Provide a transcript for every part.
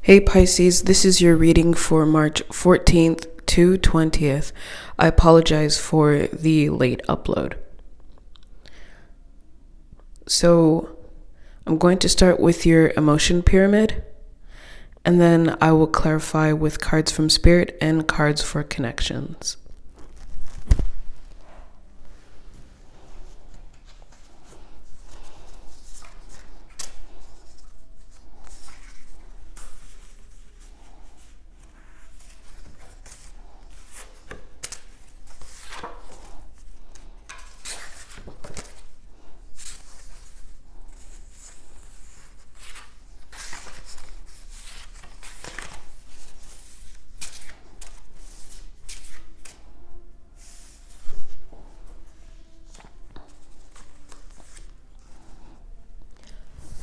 Hey Pisces, this is your reading for March 14th to 20th. I apologize for the late upload. So, I'm going to start with your emotion pyramid, and then I will clarify with cards from Spirit and cards for connections.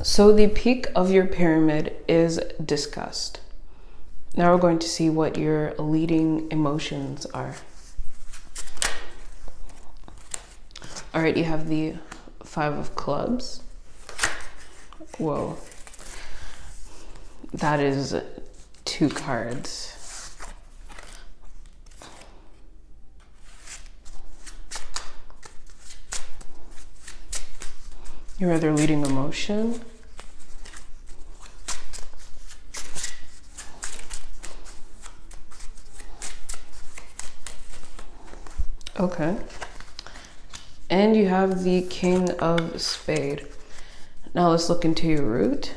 So the peak of your pyramid is disgust. Now we're going to see what your leading emotions are. All right, you have the 5 of clubs. Whoa. That is 2 cards. Your other leading emotion. Okay. And you have the King of Spade. Now let's look into your root.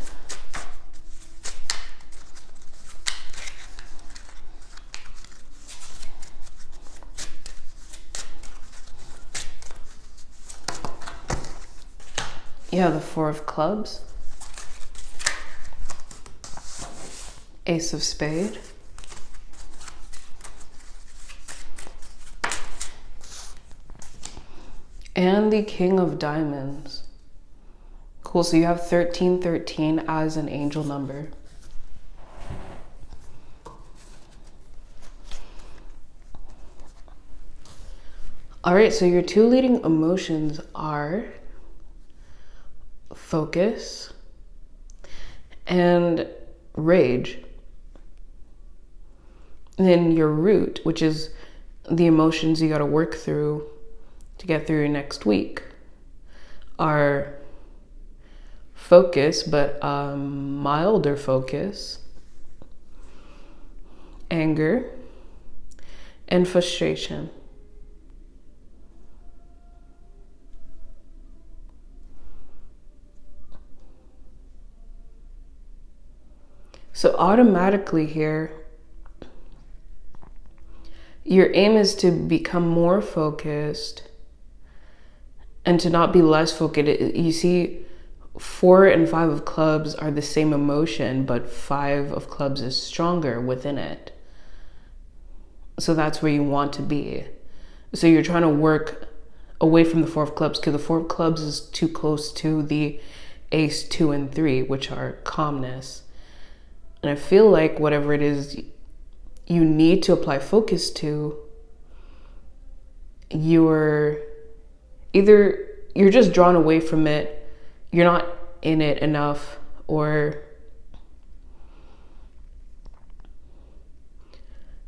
You have the 4 of clubs, Ace of Spade, and the King of Diamonds. Cool, so you have 1313 as an angel number. All right, so your 2 leading emotions are focus and rage. And then your root, which is the emotions you got to work through to get through your next week, are focus, but milder focus, anger, and frustration. So automatically here, your aim is to become more focused and to not be less focused. You see, 4 and 5 of clubs are the same emotion, but 5 of clubs is stronger within it. So that's where you want to be. So you're trying to work away from the 4 of clubs because the 4 of clubs is too close to the Ace, 2, and 3, which are calmness. And I feel like whatever it is you need to apply focus to, you're just drawn away from it, you're not in it enough, or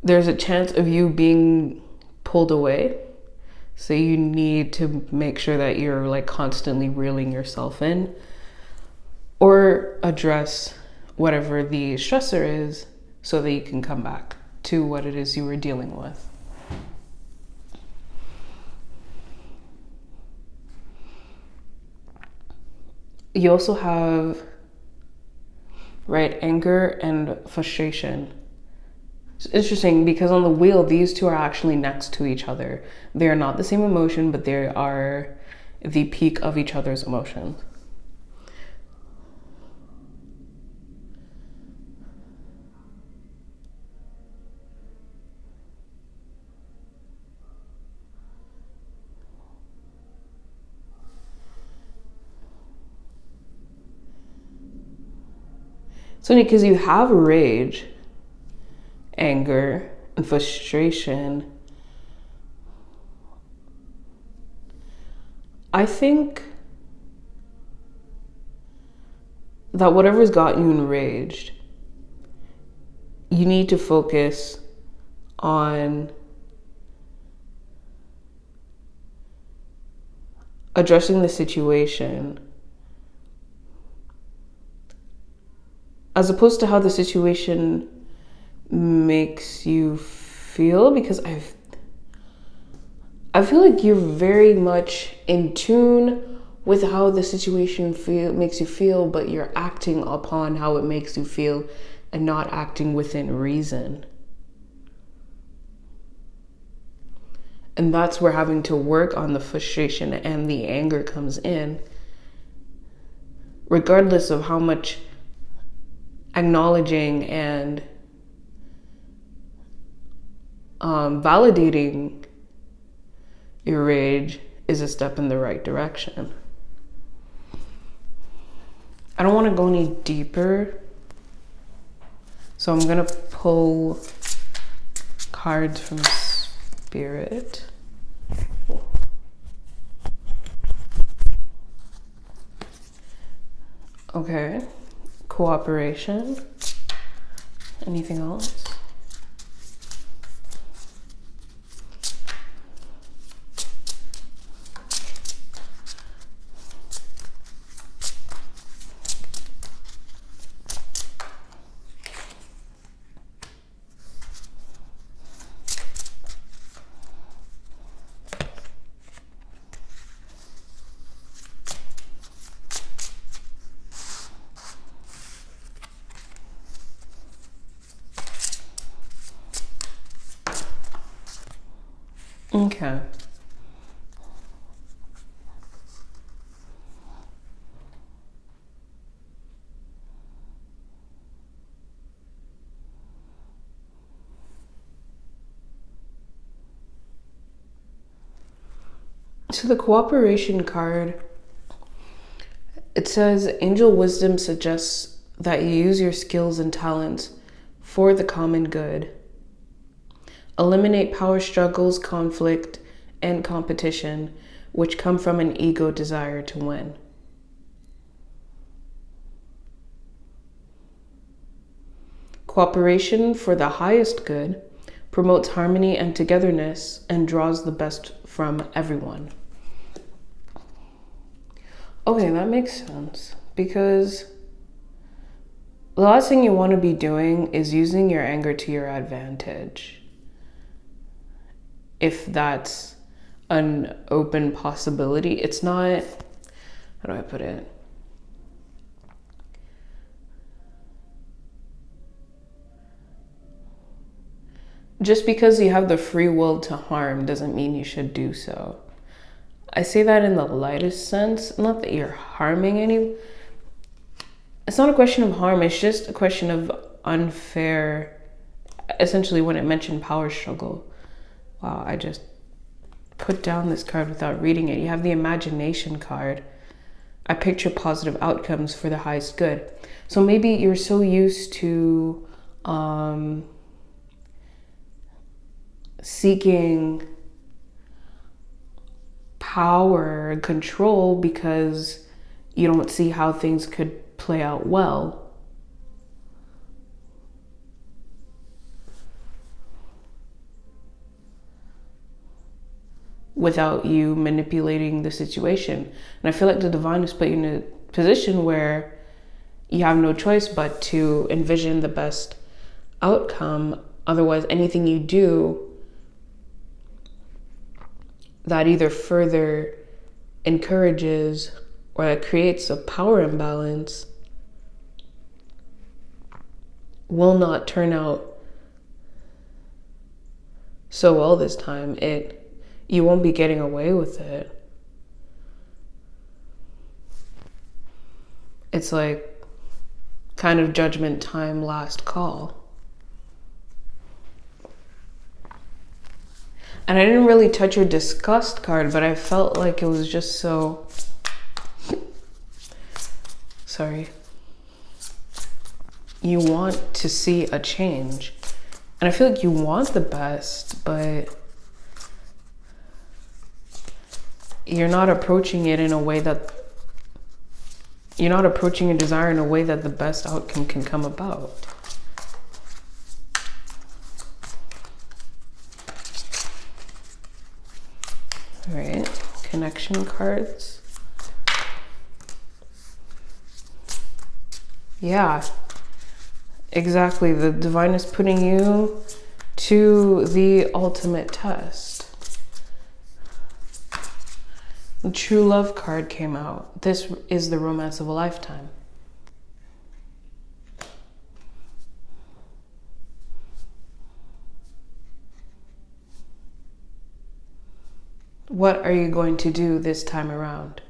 there's a chance of you being pulled away. So you need to make sure that you're like constantly reeling yourself in, or address whatever the stressor is so that you can come back to what it is you were dealing with. You also have, right, anger and frustration. It's interesting because on the wheel, these 2 are actually next to each other. They are not the same emotion, but they are the peak of each other's emotions. So because you have rage, anger, and frustration, I think that whatever's got you enraged you need to focus on addressing the situation as opposed to how the situation makes you feel, because I feel like you're very much in tune with how the situation makes you feel, but you're acting upon how it makes you feel and not acting within reason. And that's where having to work on the frustration and the anger comes in. Regardless of how much acknowledging and validating your rage is a step in the right direction. I don't want to go any deeper, so I'm gonna pull cards from Spirit. Okay, cooperation. Anything else? Okay. So the cooperation card, it says angel wisdom suggests that you use your skills and talents for the common good. Eliminate power struggles, conflict, and competition, which come from an ego desire to win. Cooperation for the highest good promotes harmony and togetherness and draws the best from everyone. Okay, that makes sense, because the last thing you want to be doing is using your anger to your advantage. If that's an open possibility, it's not, how do I put it? Just because you have the free will to harm doesn't mean you should do so. I say that in the lightest sense, not that you're harming any. It's not a question of harm, it's just a question of unfair, essentially when it mentioned power struggle. Wow, I just put down this card without reading it. You have the imagination card. I picture positive outcomes for the highest good. So maybe you're so used to seeking power and control because you don't see how things could play out well. Without you manipulating the situation. And I feel like the divine has put you in a position where you have no choice but to envision the best outcome. Otherwise, anything you do that either further encourages or that creates a power imbalance will not turn out so well this time. You won't be getting away with it. It's like kind of judgment time, last call. And I didn't really touch your disgust card, but I felt like it was just so, sorry. You want to see a change. And I feel like you want the best, but you're not approaching it in a way that, you're not approaching a desire in a way that the best outcome can come about. All right, connection cards. Yeah, exactly. The divine is putting you to the ultimate test. The true love card came out. This is the romance of a lifetime. What are you going to do this time around?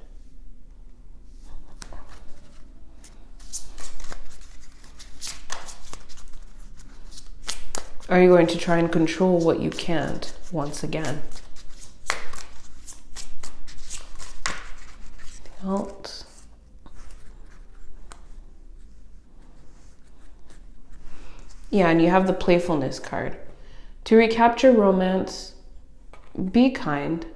Are you going to try and control what you can't once again? Else. Yeah, and you have the playfulness card. To recapture romance, be kind.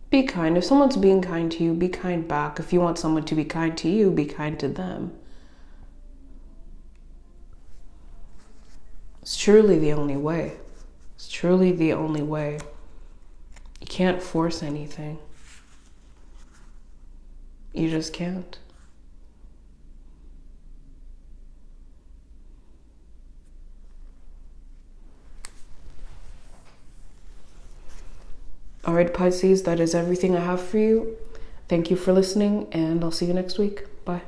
Be kind. If someone's being kind to you, be kind back. If you want someone to be kind to you, be kind to them. It's truly the only way. It's truly the only way. You can't force anything. You just can't. All right, Pisces, that is everything I have for you. Thank you for listening, and I'll see you next week. Bye.